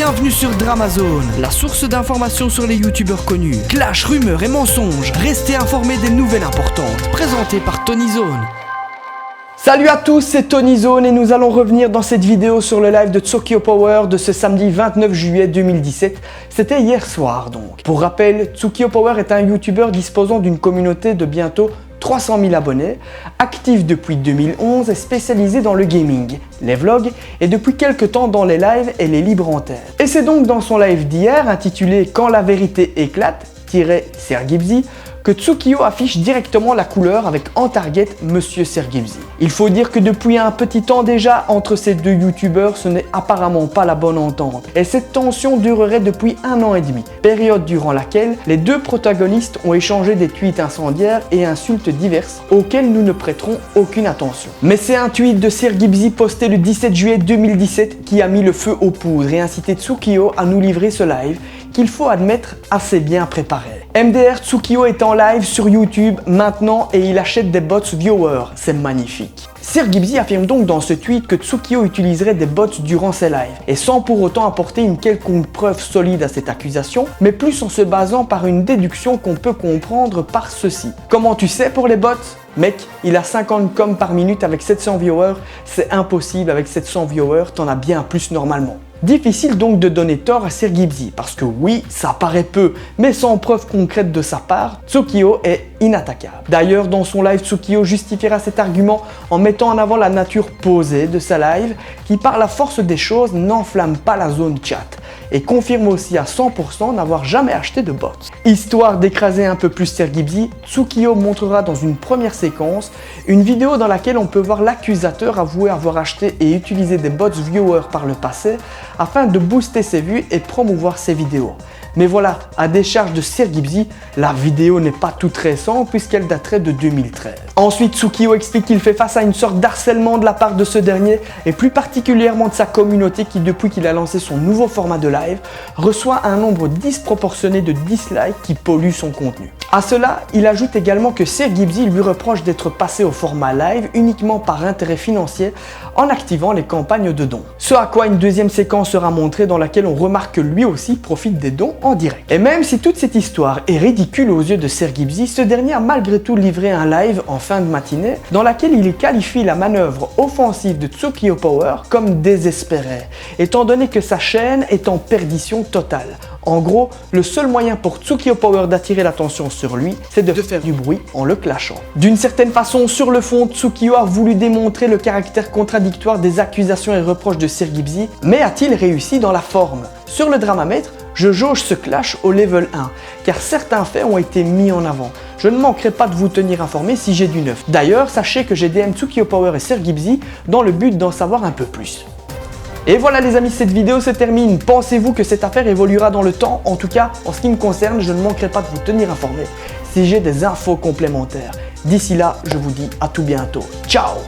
Bienvenue sur Dramazone, la source d'informations sur les youtubeurs connus. Clash, rumeurs et mensonges, restez informés des nouvelles importantes, présentées par Tonyzone. Salut à tous, c'est Tonyzone et nous allons revenir dans cette vidéo sur le live de Tsukio Power de ce samedi 29 juillet 2017. C'était hier soir donc. Pour rappel, Tsukio Power est un youtubeur disposant d'une communauté de bientôt 300 000 abonnés, actif depuis 2011 et spécialisé dans le gaming, les vlogs et depuis quelques temps dans les lives et les libres antennes. Et c'est donc dans son live d'hier intitulé « Quand la vérité éclate » Sergibzy que Tsukio affiche directement la couleur avec en target Monsieur Sergibzy. Il faut dire que depuis un petit temps déjà, entre ces deux youtubeurs, ce n'est apparemment pas la bonne entente. Et cette tension durerait depuis 1 an et demi, période durant laquelle les deux protagonistes ont échangé des tweets incendiaires et insultes diverses auxquelles nous ne prêterons aucune attention. Mais c'est un tweet de Sergibzy posté le 17 juillet 2017 qui a mis le feu aux poudres et incité Tsukio à nous livrer ce live qu'il faut admettre assez bien préparé. MDR Tsukio est en live sur YouTube maintenant et il achète des bots viewers, c'est magnifique. Sergibzy affirme donc dans ce tweet que Tsukio utiliserait des bots durant ses lives, et sans pour autant apporter une quelconque preuve solide à cette accusation, mais plus en se basant par une déduction qu'on peut comprendre par ceci. Comment tu sais pour les bots ? Mec, il a 50 coms par minute avec 700 viewers, c'est impossible, avec 700 viewers, t'en as bien plus normalement. Difficile donc de donner tort à Sergibzy, parce que oui, ça paraît peu, mais sans preuve concrète de sa part, Tsukio est inattaquable. D'ailleurs, dans son live, Tsukio justifiera cet argument en mettant en avant la nature posée de sa live, qui par la force des choses n'enflamme pas la zone chat, et confirme aussi à 100% n'avoir jamais acheté de bots. Histoire d'écraser un peu plus Sergibzy, Tsukio montrera dans une première séquence une vidéo dans laquelle on peut voir l'accusateur avouer avoir acheté et utilisé des bots viewers par le passé afin de booster ses vues et promouvoir ses vidéos. Mais voilà, à décharge de Sergibzy, la vidéo n'est pas toute récente puisqu'elle daterait de 2013. Ensuite, Tsukio explique qu'il fait face à une sorte d'harcèlement de la part de ce dernier et plus particulièrement de sa communauté qui, depuis qu'il a lancé son nouveau format de live, reçoit un nombre disproportionné de dislikes qui polluent son contenu. À cela, il ajoute également que Sergibzy lui reproche d'être passé au format live uniquement par intérêt financier en activant les campagnes de dons. Ce à quoi une deuxième séquence sera montrée dans laquelle on remarque que lui aussi profite des dons en direct. Et même si toute cette histoire est ridicule aux yeux de Sergibzy, ce dernier a malgré tout livré un live en fin de matinée dans laquelle il qualifie la manœuvre offensive de Tsukio Power comme désespérée, étant donné que sa chaîne est en perdition totale. En gros, le seul moyen pour Tsukio Power d'attirer l'attention sur lui, c'est de faire du bruit en le clashant. D'une certaine façon, sur le fond, Tsukio a voulu démontrer le caractère contradictoire des accusations et reproches de Sergibzy, mais a-t-il réussi dans la forme ? Sur le dramamètre, je jauge ce clash au level 1, car certains faits ont été mis en avant. Je ne manquerai pas de vous tenir informé si j'ai du neuf. D'ailleurs, sachez que j'ai DM Tsukio Power et Sergibzy dans le but d'en savoir un peu plus. Et voilà les amis, cette vidéo se termine. Pensez-vous que cette affaire évoluera dans le temps ? En tout cas, en ce qui me concerne, je ne manquerai pas de vous tenir informé si j'ai des infos complémentaires. D'ici là, je vous dis à tout bientôt. Ciao !